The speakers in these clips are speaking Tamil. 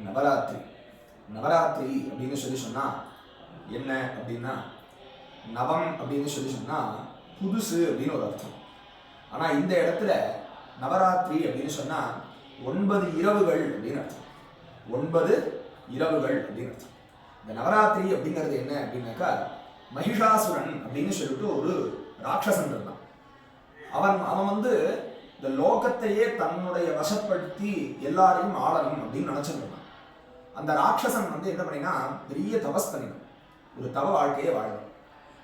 நவராத்திரி நவராத்திரி அப்படின்னு சொன்னா என்ன அப்படின்னா, நவம் அப்படின்னு சொன்னா புதுசு அப்படின்னு ஒரு அர்த்தம். ஆனா இந்த இடத்துல நவராத்திரி அப்படின்னு சொன்னா 9 இரவுகள் அப்படின்னு அர்த்தம். 9 இரவுகள் அப்படின்னு அர்த்தம். இந்த நவராத்திரி அப்படிங்கிறது என்ன அப்படின்னாக்கா, மகிஷாசுரன் அப்படின்னு சொல்லிட்டு ஒரு ராட்சசன் இருந்தான். அவன் வந்து இந்த லோகத்தையே தன்னுடைய வசப்படுத்தி எல்லாரையும் ஆளணும் அப்படின்னு நினைச்சிருந்தான். அந்த ராட்சசன் வந்து என்ன பண்ணினா, பெரிய தபஸ் பண்ணினான். ஒரு தவ வாழ்க்கையை வாழணும்.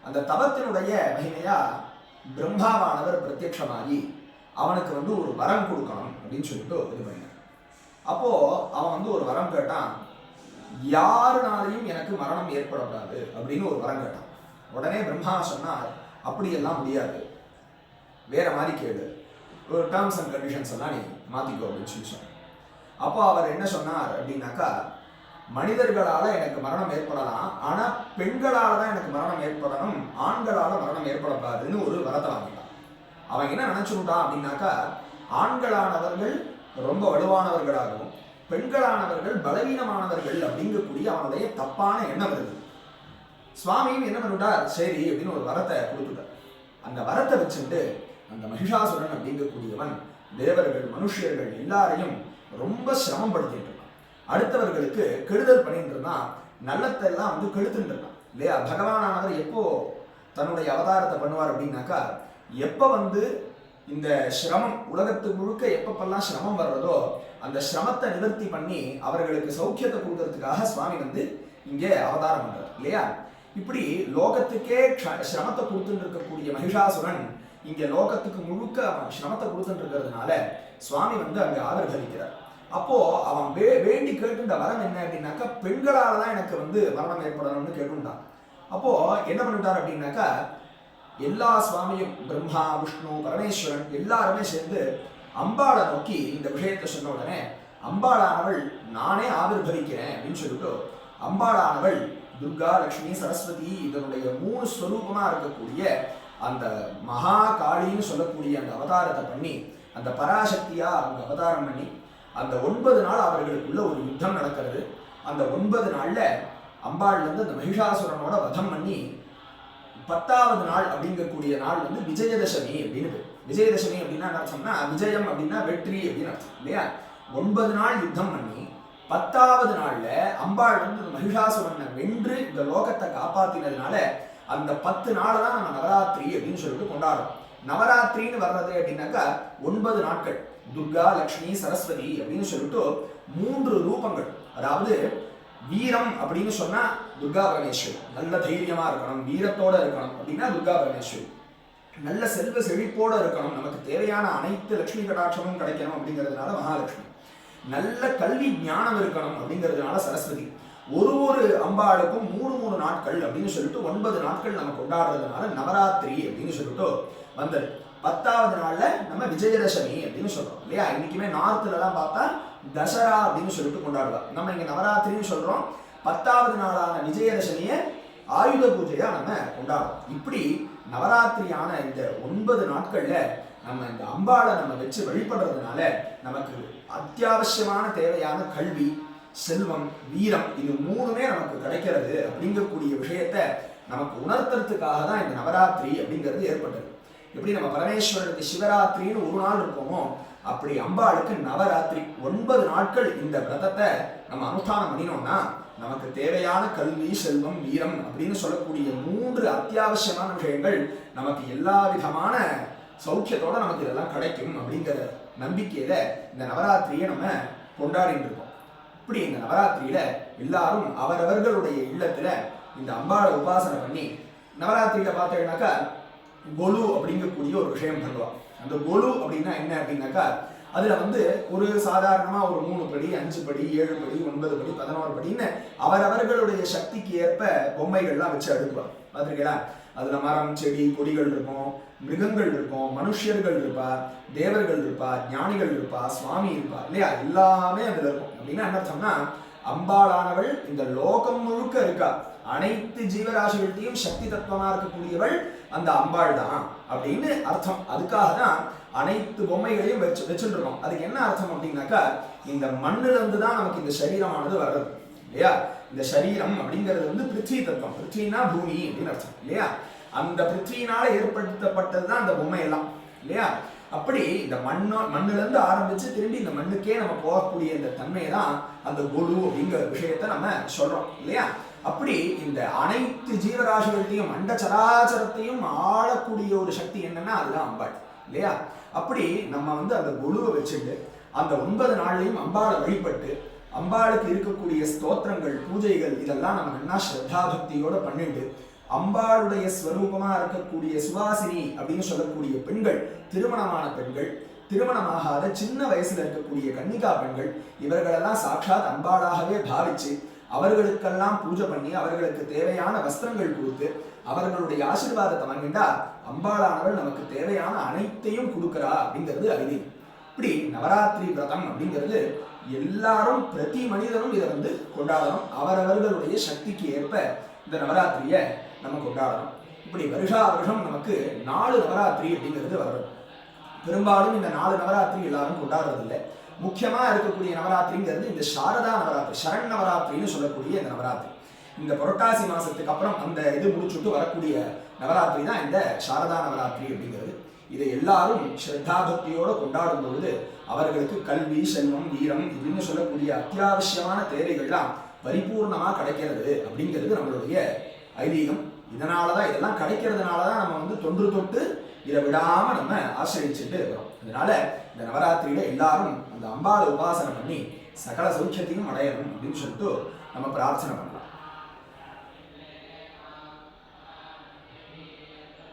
அந்த தவத்தினுடைய மகிமையா பிரம்மாவானவர் பிரத்யட்சமாகி அவனுக்கு வந்து ஒரு வரம் கொடுக்கணும் அப்படின்னு சொல்லிட்டு இது பண்ணினான். அப்போ அவன் வந்து ஒரு வரம் கேட்டான், யாருனாலையும் எனக்கு மரணம் ஏற்படக்கூடாது அப்படின்னு ஒரு வரம் கேட்டான். உடனே பிரம்மா சொன்னார், அப்படியெல்லாம் முடியாது, வேற மாதிரி கேளு, ஒரு டேர்ம்ஸ் அண்ட் கண்டிஷன்ஸ் எல்லாம் நீ மாத்திக்கோ அப்படின்னு சொல்லி சொன்னார். அப்போ அவர் என்ன சொன்னார் அப்படின்னாக்கா, மனிதர்களால எனக்கு மரணம் ஏற்படலாம், ஆனா பெண்களால தான் எனக்கு மரணம் ஏற்படணும், ஆண்களால மரணம் ஏற்படக்கூடாதுன்னு ஒரு வரத்தை வாங்கிட்டான். அவன் என்ன நினைச்சுட்டான் அப்படின்னாக்கா, ஆண்களானவர்கள் ரொம்ப வலுவானவர்களாகவும் பெண்களானவர்கள் பலவீனமானவர்கள் அப்படிங்கக்கூடிய அவனுடைய தப்பான எண்ணம் வருது. சுவாமியும் என்ன பண்ணிட்டார், சரி அப்படின்னு ஒரு வரத்தை கொடுத்துட்டார். அந்த வரத்தை வச்சுட்டு அந்த மகிஷாசுரன் அப்படிங்கக்கூடியவன் தேவர்கள் மனுஷியர்கள் எல்லாரையும் ரொம்ப சிரமப்படுத்திட்டு இருந்தான். அடுத்தவர்களுக்கு கெடுதல் பண்ணிட்டு இருந்தான். நல்லத்தை எல்லாம் வந்து கெடுத்துட்டு இருந்தான் இல்லையா. பகவானானவர் எப்போ தன்னுடைய அவதாரத்தை பண்ணுவார் அப்படின்னாக்கா, எப்போ வந்து இந்த சிரமம் உலகத்து முழுக்க எப்பப்பெல்லாம் சிரமம் வர்றதோ அந்த சிரமத்தை நிவர்த்தி பண்ணி அவர்களுக்கு சௌக்கியத்தை கொடுக்கறதுக்காக சுவாமி வந்து இங்கே அவதாரம் பண்றார் இல்லையா. இப்படி லோகத்துக்கே சிரமத்தை கொடுத்துட்டு இருக்கக்கூடிய மகிஷாசுரன் இங்க லோகத்துக்கு முழுக்க சிரமத்தை கொடுத்துட்டு இருக்கிறதுனால சுவாமி வந்து அங்க ஆவிர்வவிக்கிறார். அப்போ அவன் வேண்டி கேட்டுட்ட வரம் என்ன அப்படின்னாக்கா, பெண்களால தான் எனக்கு வந்து மரணம் ஏற்படணும்னு கேட்டுட்டான். அப்போ என்ன பண்ணிட்டார் அப்படின்னாக்கா, எல்லா சுவாமியும் பிரம்மா விஷ்ணு பரமேஸ்வரன் எல்லாருமே சேர்ந்து அம்பாளை நோக்கி இந்த விஷயத்தை சொன்ன உடனே, அம்பாளானவள் நானே ஆவிர்வவிக்கிறேன் அப்படின்னு சொல்லிட்டு அம்பாளானவள் துர்கா லக்ஷ்மி சரஸ்வதி இதனுடைய 3 ஸ்வரூபமா இருக்கக்கூடிய அந்த மகா காளின்னு சொல்லக்கூடிய அந்த அவதாரத்தை பண்ணி அந்த பராசக்தியா அவங்க அவதாரம் பண்ணி அந்த 9 நாள் அவர்களுக்குள்ள ஒரு யுத்தம் நடக்கிறது. அந்த 9 நாள்ல அம்பாள் வந்து அந்த மகிஷாசுரனோட வதம் பண்ணி 10வது நாள் அப்படிங்கக்கூடிய நாள் வந்து விஜயதசமி அப்படின்னு. விஜயதசமி அப்படின்னா என்ன அர்த்தம்னா, விஜயம் அப்படின்னா வெற்றி அப்படின்னு அர்த்தம் இல்லையா. 9 நாள் யுத்தம் பண்ணி 10வது நாள்ல அம்பாள் வந்து மகிஷாசுரனை வென்று இந்த லோகத்தை காப்பாத்தினதுனால அந்த 10 நாள் தான் நம்ம நவராத்திரி அப்படின்னு சொல்லிட்டு கொண்டாடுறோம். நவராத்திரின்னு வர்றது அப்படின்னாக்கா 9 நாட்கள் துர்கா லக்ஷ்மி சரஸ்வதி அப்படின்னு சொல்லிட்டு 3 ரூபங்கள். அதாவது வீரம் அப்படின்னு சொன்னா துர்கா பரமேஸ்வரி, நல்ல தைரியமா இருக்கணும், வீரத்தோட இருக்கணும் அப்படின்னா துர்கா பரமேஸ்வரி. நல்ல செல்வ செழிப்போட இருக்கணும், நமக்கு தேவையான அனைத்து லட்சுமி கடாட்சமும் கிடைக்கணும் அப்படிங்கிறதுனால மகாலட்சுமி. நல்ல கல்வி ஞானம் இருக்கணும் அப்படிங்கிறதுனால சரஸ்வதி. ஒரு அம்பாளுக்கும் 3 நாட்கள் அப்படின்னு சொல்லிட்டு 9 நாட்கள் நம்ம கொண்டாடுறதுனால நவராத்திரி அப்படின்னு சொல்லிட்டு வந்தது. 10வது நாள்ல நம்ம விஜயதசமி அப்படின்னு சொல்றோம் இல்லையா. இன்னைக்குமே நார்த்ல எல்லாம் பார்த்தா தசரா அப்படின்னு சொல்லிட்டு கொண்டாடுவோம். நம்ம இங்க நவராத்திரின்னு சொல்றோம். 10வது நாளான விஜயதசமியை ஆயுத பூஜையா நம்ம கொண்டாடுறோம். இப்படி நவராத்திரியான இந்த 9 நாட்கள்ல நம்ம இந்த அம்பாளை நம்ம வச்சு வழிபடுறதுனால நமக்கு அத்தியாவசியமான தேவையான கல்வி செல்வம் வீரம் இது 3மே நமக்கு கிடைக்கிறது அப்படிங்கக்கூடிய விஷயத்தை நமக்கு உணர்த்துறதுக்காக தான் இந்த நவராத்திரி அப்படிங்கிறது ஏற்பட்டது. எப்படி நம்ம பரமேஸ்வரனுக்கு சிவராத்திரின்னு ஒரு நாள் இருக்கோமோ, அப்படி அம்பாளுக்கு நவராத்திரி 9 நாட்கள் இந்த விரதத்தை நம்ம அனுஷ்டானம் பண்ணினோம்னா நமக்கு தேவையான கல்வி செல்வம் வீரம் அப்படின்னு சொல்லக்கூடிய 3 அத்தியாவசியமான விஷயங்கள் நமக்கு எல்லா விதமான சௌக்கியத்தோட நமக்கு இதெல்லாம் கிடைக்கும் அப்படிங்கிற நம்பிக்கையில இந்த நவராத்திரியை நம்ம கொண்டாடிட்டு இருக்கோம். இப்படி இந்த நவராத்திரியில எல்லாரும் அவரவர்களுடைய இல்லத்துல இந்த அம்பாளை உபாசனை பண்ணி நவராத்திரியில பார்த்தீங்கன்னாக்கா கொலு அப்படிங்கக்கூடிய ஒரு விஷயம் பண்ணுவாங்க. அந்த கொலு அப்படின்னா என்ன அப்படின்னாக்கா, அதுல வந்து ஒரு சாதாரணமா ஒரு 3 படி 5 படி 7 படி 9 படி 11 படின்னு அவரவர்களுடைய சக்திக்கு ஏற்ப பொம்மைகள்லாம் வச்சு அடுக்குவாங்க. பார்த்துருக்கீங்களா? அதுல மரம் செடி கொடிகள் இருக்கும், மிருகங்கள் இருக்கும், மனுஷர்கள் இருப்பா, தேவர்கள் இருப்பா, ஞானிகள் இருப்பா, சுவாமி இருப்பா இல்லையா. எல்லாமே அதுல இருக்கும். அப்படின்னா என்ன அர்த்தம்னா, அம்பாளானவள் இந்த லோகம் முழுக்க இருக்கா. அனைத்து ஜீவராசிகள்கிட்டையும் சக்தி தத்துவமா இருக்கக்கூடியவள் அந்த அம்பாள் தான் அப்படின்னு அர்த்தம். அதுக்காக தான் அனைத்து பொம்மைகளையும் வச்சுட்டு இருக்கோம். அதுக்கு என்ன அர்த்தம் அப்படின்னாக்கா, இந்த மண்ணுல இருந்து தான் நமக்கு இந்த சரீரமானது வர்றது இல்லையா. இந்த சரீரம் அப்படிங்கிறது வந்து பிருத்வி தத்துவம். பிருத்வினா பூமி அப்படின்னு அர்த்தம் இல்லையா. அந்த பிருத்வினால ஏற்படுத்தப்பட்டது தான் அந்த பொம்மை எல்லாம் இல்லையா. அப்படி இந்த மண்ணுல இருந்து ஆரம்பிச்சு திரும்பி இந்த மண்ணுக்கே நம்ம போகக்கூடிய இந்த தன்மையை தான் அந்த கொலு அப்படிங்கிற விஷயத்த நம்ம சொல்றோம் இல்லையா. அப்படி இந்த அனைத்து ஜீவராசிகள்கிட்டையும் அண்ட சராச்சரத்தையும் ஆளக்கூடிய ஒரு சக்தி என்னன்னா அதுதான் அம்பாள் இல்லையா. அப்படி நம்ம வந்து அந்த கொலுவை வச்சுட்டு அந்த 9 நாள்லையும் அம்பாளை வழிபட்டு அம்பாளுக்கு இருக்கக்கூடிய ஸ்தோத்திரங்கள் பூஜைகள் இதெல்லாம் நம்ம என்ன ஸ்ரத்தா பக்தியோட பண்ணிட்டு அம்பாளுடைய ஸ்வரூபமா இருக்கக்கூடிய சுவாசினி அப்படின்னு சொல்லக்கூடிய பெண்கள், திருமணமான பெண்கள், திருமணமாகாத சின்ன வயசுல இருக்கக்கூடிய கன்னிகா பெண்கள், இவர்களெல்லாம் சாட்சாத் அம்பாளாகவே பாவிச்சு அவர்களுக்கெல்லாம் பூஜை பண்ணி அவர்களுக்கு தேவையான வஸ்திரங்கள் கொடுத்து அவர்களுடைய ஆசீர்வாதத்தை வாங்கிட்டா அம்பாளானவள் நமக்கு தேவையான அனைத்தையும் கொடுக்குறா அப்படிங்கிறது ஐதீகம். இப்படி நவராத்திரி விரதம் அப்படிங்கிறது எல்லாரும் பிரதி மனிதனும் இதை வந்து கொண்டாடணும். அவரவர்களுடைய சக்திக்கு ஏற்ப இந்த நவராத்திரியை நம்ம கொண்டாடணும். இப்படி வருஷா வருஷம் நமக்கு 4 நவராத்திரி அப்படிங்கிறது வரும். பெரும்பாலும் இந்த 4 நவராத்திரி எல்லாரும் கொண்டாடுறது இல்லை. முக்கியமா இருக்கக்கூடிய நவராத்திரிங்கிறது இந்த சாரதா நவராத்திரி, சரண் நவராத்திரின்னு சொல்லக்கூடிய இந்த நவராத்திரி. இந்த புரட்டாசி மாசத்துக்கு அப்புறம் அந்த இது முடிச்சுட்டு வரக்கூடிய நவராத்திரி தான் இந்த சாரதா நவராத்திரி அப்படிங்கிறது. இதை எல்லாரும் ஸ்ரத்தாபக்தியோட கொண்டாடும் பொழுது அவர்களுக்கு கல்வி, செல்வம், வீரம் இப்படின்னு சொல்லக்கூடிய அத்தியாவசியமான தேவைகள்லாம் பரிபூர்ணமா கிடைக்கிறது அப்படிங்கிறது நம்மளுடைய ஐதீகம். இதனாலதான் இதெல்லாம் கிடைக்கிறதுனாலதான் நம்ம வந்து தொன்று தொட்டு இதை விடாம நம்ம ஆசிரியச்சுட்டு இருக்கிறோம். அதனால இந்த நவராத்திரியில எல்லாரும் அந்த அம்பாளை உபாசனை பண்ணி சகல சௌக்கியத்தையும் அடையணும் அப்படின்னு சொல்லிட்டு நம்ம பிரார்த்தனை பண்ணோம்.